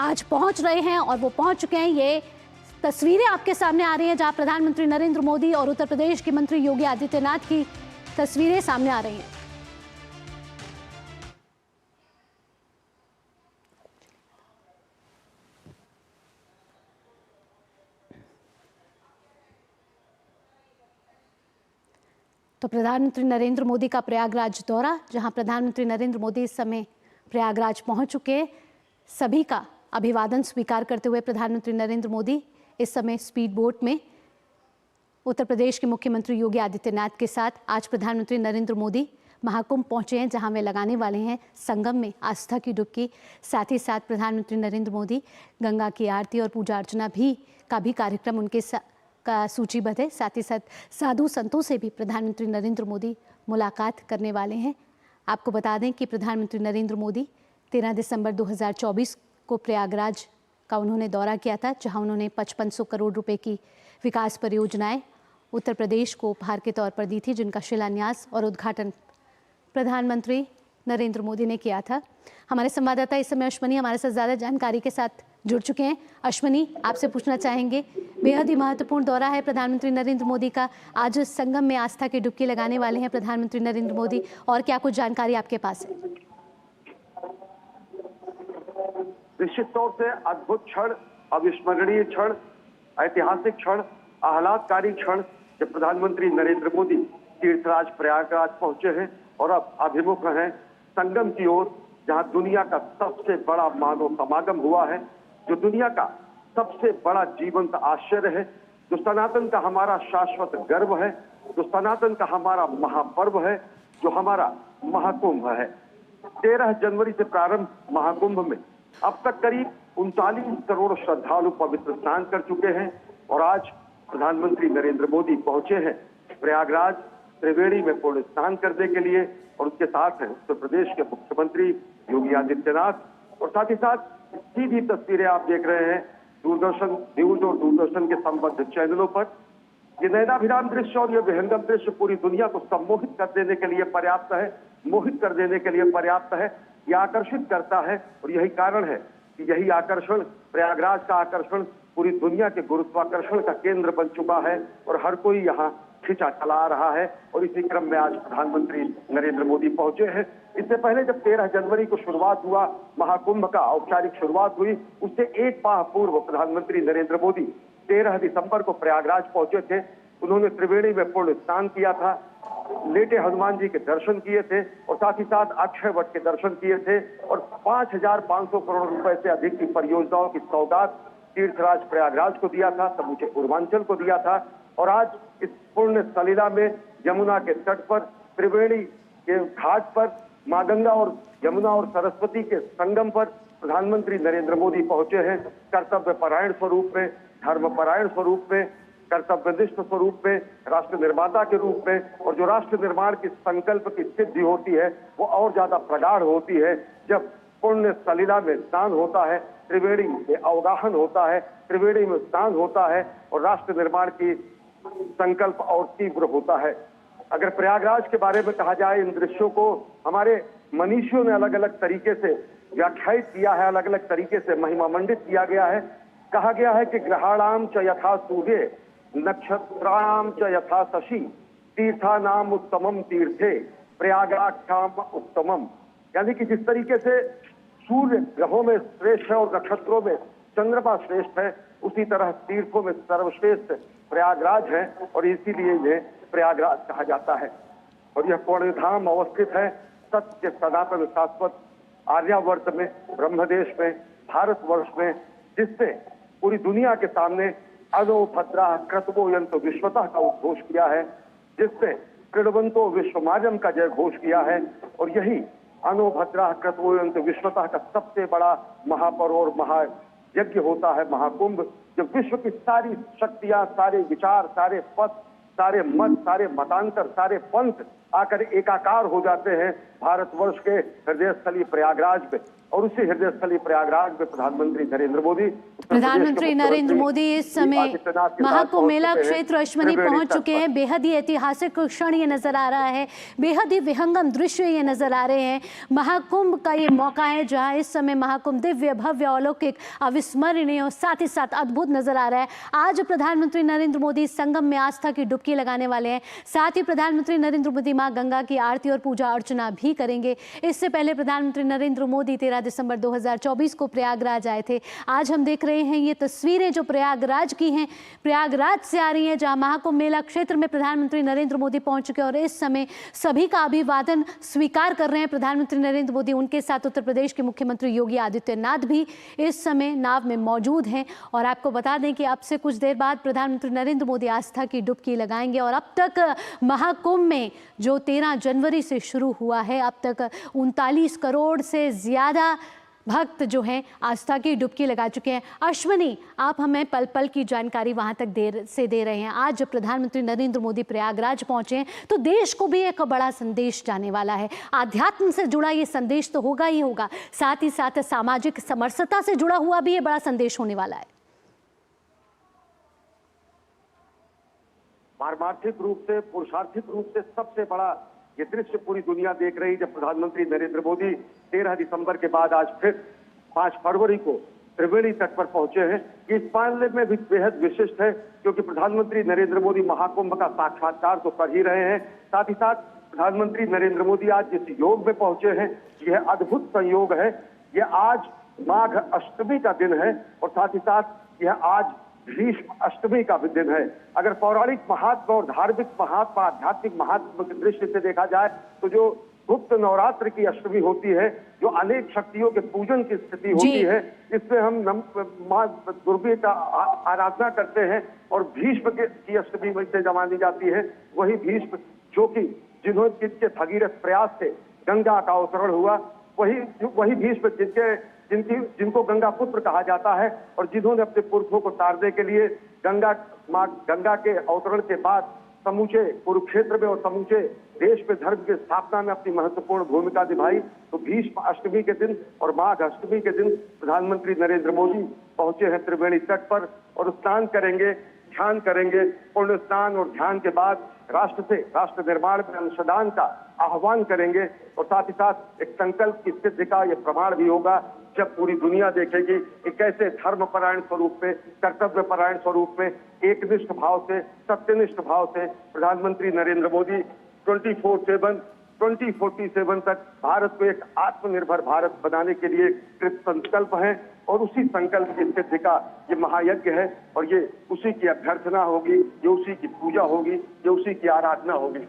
आज पहुंच रहे हैं और वो पहुंच चुके हैं। ये तस्वीरें आपके सामने आ रही हैं जहां प्रधानमंत्री नरेंद्र मोदी और उत्तर प्रदेश के मंत्री योगी आदित्यनाथ की तस्वीरें सामने आ रही हैं। तो प्रधानमंत्री नरेंद्र मोदी का प्रयागराज दौरा, जहां प्रधानमंत्री नरेंद्र मोदी इस समय प्रयागराज पहुंच चुके हैं। सभी का अभिवादन स्वीकार करते हुए प्रधानमंत्री नरेंद्र मोदी इस समय स्पीड बोट में उत्तर प्रदेश के मुख्यमंत्री योगी आदित्यनाथ के साथ आज प्रधानमंत्री नरेंद्र मोदी महाकुंभ पहुंचे हैं, जहां वे लगाने वाले हैं संगम में आस्था की डुबकी। साथ ही साथ प्रधानमंत्री नरेंद्र मोदी गंगा की आरती और पूजा अर्चना का भी कार्यक्रम उनके का सूचीबद्ध है। साथ ही साथ साधु संतों से भी प्रधानमंत्री नरेंद्र मोदी मुलाकात करने वाले हैं। आपको बता दें कि प्रधानमंत्री नरेंद्र मोदी 13 दिसंबर 2024 को प्रयागराज का उन्होंने दौरा किया था, जहां उन्होंने 5500 करोड़ रुपए की विकास परियोजनाएं उत्तर प्रदेश को उपहार के तौर पर दी थी, जिनका शिलान्यास और उद्घाटन प्रधानमंत्री नरेंद्र मोदी ने किया था। हमारे संवाददाता इस समय अश्वनी हमारे साथ ज़्यादा जानकारी के साथ जुड़ चुके हैं। अश्वनी, आपसे पूछना चाहेंगे, बेहद ही महत्वपूर्ण दौरा है प्रधानमंत्री नरेंद्र मोदी का। आज संगम में आस्था की डुबकी लगाने वाले हैं प्रधानमंत्री नरेंद्र मोदी, और क्या कुछ जानकारी आपके पास है? निश्चित तौर से अद्भुत क्षण, अविस्मरणीय क्षण, ऐतिहासिक क्षण, आह्लादकारी क्षण जब प्रधानमंत्री नरेंद्र मोदी तीर्थराज प्रयागराज पहुंचे हैं और अब अभिमुख हैं संगम की ओर, जहां दुनिया का सबसे बड़ा मानव समागम हुआ है, जो दुनिया का सबसे बड़ा जीवंत आश्चर्य है, जो सनातन का हमारा शाश्वत गर्व है, जो सनातन का हमारा महापर्व है, जो हमारा महाकुंभ है। 13 जनवरी से प्रारंभ महाकुंभ में अब तक करीब 39 करोड़ श्रद्धालु पवित्र स्नान कर चुके हैं और आज प्रधानमंत्री नरेंद्र मोदी पहुंचे हैं प्रयागराज त्रिवेणी में पुण्य स्नान करने के लिए, और उसके साथ हैं उत्तर प्रदेश के मुख्यमंत्री योगी आदित्यनाथ। और साथ ही साथ सीधी तस्वीरें आप देख रहे हैं दूरदर्शन न्यूज और दूरदर्शन के संबद्ध चैनलों पर। ये नयनाभिराम दृश्य और ये विहंगम दृश्य पूरी दुनिया को सम्मोहित कर देने के लिए पर्याप्त है, मोहित कर देने के लिए पर्याप्त है, ये आकर्षित करता है। और यही कारण है कि यही आकर्षण, प्रयागराज का आकर्षण पूरी दुनिया के गुरुत्वाकर्षण का केंद्र बन चुका है और हर कोई यहाँ खिंचा चला रहा है। और इसी क्रम में आज प्रधानमंत्री नरेंद्र मोदी पहुंचे हैं। इससे पहले जब 13 जनवरी को शुरुआत हुआ महाकुंभ का, औपचारिक शुरुआत हुई, उससे एक माह पूर्व प्रधानमंत्री नरेंद्र मोदी 13 दिसंबर को प्रयागराज पहुंचे थे। उन्होंने त्रिवेणी में पुण्य स्नान किया था, लेटे हनुमान जी के दर्शन किए थे और साथ ही साथ अक्षय वट के दर्शन किए थे और 5500 करोड़ रुपए से अधिक की परियोजनाओं की सौगात तीर्थराज प्रयागराज को दिया था, समूचे पूर्वांचल को दिया था। और आज इस पुण्य सलिला में यमुना के तट पर, त्रिवेणी के घाट पर, मां गंगा और यमुना और सरस्वती के संगम पर प्रधानमंत्री नरेंद्र मोदी पहुंचे हैं कर्तव्य परायण स्वरूप में, धर्म परायण स्वरूप में, कर्तव्यनिष्ठ स्वरूप में, राष्ट्र निर्माता के रूप में। और जो राष्ट्र निर्माण की संकल्प की सिद्धि होती है वो और ज्यादा प्रगाढ़ होती है जब पुण्य सलिला में स्नान होता है, त्रिवेणी में अवगाहन होता है, त्रिवेणी में स्नान होता है और राष्ट्र निर्माण की संकल्प और तीव्र होता है। अगर प्रयागराज के बारे में कहा जाए, इन दृश्यों को हमारे मनीषियों ने अलग अलग तरीके से व्याख्यायित किया है, अलग अलग तरीके से महिमा मंडित किया गया है। कहा गया है कि ग्रहाणाम च यथा सूर्ये नक्षत्राणाम च यथा शशि तीर्थानाम उत्तमम तीर्थे प्रयागाख्याम उत्तमम। यानी कि जिस तरीके से सूर्य ग्रहों में श्रेष्ठ है और नक्षत्रों में चंद्रमा श्रेष्ठ है, उसी तरह तीर्थों में सर्वश्रेष्ठ प्रयागराज है और इसीलिए ये प्रयागराज कहा जाता है। और यह पुण्य धाम अवस्थित है सत्य सनातन शाश्वत आर्यावर्त में, ब्रह्मदेश में, भारतवर्ष में, जिससे पूरी दुनिया के सामने अनो भद्रा क्रतवो यंतो विश्वतः का उद्घोष किया है, जिससे कृणवंतो विश्वमाजम का जय घोष किया है। और यही अनो भद्रा क्रतवो यंतो विश्वतः का सबसे बड़ा महापर्व और महायज्ञ होता है महाकुंभ, जब विश्व की सारी शक्तियां, सारे विचार, सारे पथ, सारे मत, सारे मतांतर, सारे पंथ आकर एकाकार हो जाते हैं भारतवर्ष के हृदय स्थली प्रयागराज में। और उसी हृदय स्थली प्रयागराज में प्रधानमंत्री नरेंद्र मोदी प्रधानमंत्री नरेंद्र मोदी इस समय महाकुंभ मेला क्षेत्र अश्वनी पहुंच चुके हैं। बेहद ही ऐतिहासिक क्षण ये नजर आ रहा है, बेहद ही विहंगम दृश्य ये नजर आ रहे हैं। महाकुंभ का ये मौका है जहां इस समय महाकुंभ दिव्य भव्य अलौकिक अविस्मरणीय और साथ ही साथ अद्भुत नजर आ रहा है। आज प्रधानमंत्री नरेंद्र मोदी संगम में आस्था की डुबकी लगाने वाले हैं। साथ ही प्रधानमंत्री नरेंद्र मोदी मां गंगा की आरती और पूजा अर्चना भी करेंगे। इससे पहले प्रधानमंत्री नरेंद्र मोदी 13 दिसंबर 2024 को प्रयागराज आए थे। आज हम देख रहे हैं ये तस्वीरें जो प्रयागराज की हैं, प्रयागराज से आ रही हैं, जहां महाकुंभ मेला क्षेत्र में प्रधानमंत्री नरेंद्र मोदी पहुंच चुके हैं और इस समय सभी का अभिवादन स्वीकार कर रहे हैं प्रधानमंत्री नरेंद्र मोदी। उनके साथ उत्तर प्रदेश के मुख्यमंत्री योगी आदित्यनाथ भी इस समय नाव में मौजूद हैं। और आपको बता दें कि अब से कुछ देर बाद प्रधानमंत्री नरेंद्र मोदी आस्था की डुबकी लगाएंगे। और अब तक महाकुंभ में जो 13 जनवरी से शुरू हुआ है, अब तक 39 करोड़ से ज्यादा भक्त जो हैं आस्था की डुबकी लगा चुके हैं। अश्वनी, आप हमें पल पल की जानकारी वहां तक देर से दे रहे हैं। आज जब प्रधानमंत्री नरेंद्र मोदी प्रयागराज पहुंचे हैं तो देश को भी एक बड़ा संदेश जाने वाला है। आध्यात्म से जुड़ा ये संदेश तो होगा ही होगा, साथ ही साथ सामाजिक समरसता से जुड़ा हुआ भी ये बड़ा संदेश होने वाला है। पारमार्थिक रूप से, पुरुषार्थिक रूप से सबसे बड़ा ये दृश्य पूरी दुनिया देख रही, जब प्रधानमंत्री नरेंद्र मोदी 13 दिसंबर के बाद आज फिर 5 फरवरी को त्रिवेणी तट पर पहुंचे हैं। इस मामले में भी बेहद विशिष्ट है क्योंकि प्रधानमंत्री नरेंद्र मोदी महाकुंभ का साक्षात्कार तो कर ही रहे हैं, साथ ही साथ प्रधानमंत्री नरेंद्र मोदी आज जिस योग में पहुंचे हैं यह अद्भुत संयोग है। यह आज माघ अष्टमी का दिन है और साथ ही साथ यह आज भीष्म अष्टमी का भी दिन है। अगर पौराणिक महत्व और धार्मिक महत्व, आध्यात्मिक महत्व के दृष्टि से देखा जाए तो जो गुप्त नवरात्र की अष्टमी होती है, जो अनेक शक्तियों के पूजन की स्थिति होती है, इसमें हम मां दुर्गा का आराधना करते हैं और भीष्म की अष्टमी से मानी जाती है। वही भीष्म जो कि जिनके भगीरथ प्रयास से गंगा का अवतरण हुआ, वही भीष्म जिनको गंगा पुत्र कहा जाता है और जिन्होंने अपने पुरखों को तारने के लिए गंगा के अवतरण के बाद समूचे कुरुक्षेत्र में और समूचे देश में धर्म की स्थापना में अपनी महत्वपूर्ण भूमिका निभाई। तो भीष्म अष्टमी के दिन और माघ अष्टमी के दिन प्रधानमंत्री नरेंद्र मोदी पहुंचे हैं त्रिवेणी तट पर और स्नान करेंगे, ध्यान करेंगे। पुण्य स्नान और ध्यान के बाद राष्ट्र निर्माण में अंशदान का आह्वान करेंगे और साथ ही साथ एक संकल्प की सिद्धि का यह प्रमाण भी होगा जब पूरी दुनिया देखेगी कि कैसे धर्मपरायण स्वरूप में, कर्तव्यपरायण स्वरूप में, एकनिष्ठ भाव से, सत्यनिष्ठ भाव से प्रधानमंत्री नरेंद्र मोदी 2047 तक भारत को एक आत्मनिर्भर भारत बनाने के लिए कृत संकल्प है और उसी संकल्प की सिद्धि का ये महायज्ञ है और ये उसी की अभ्यर्थना होगी, ये उसी की पूजा होगी, ये उसी की आराधना होगी।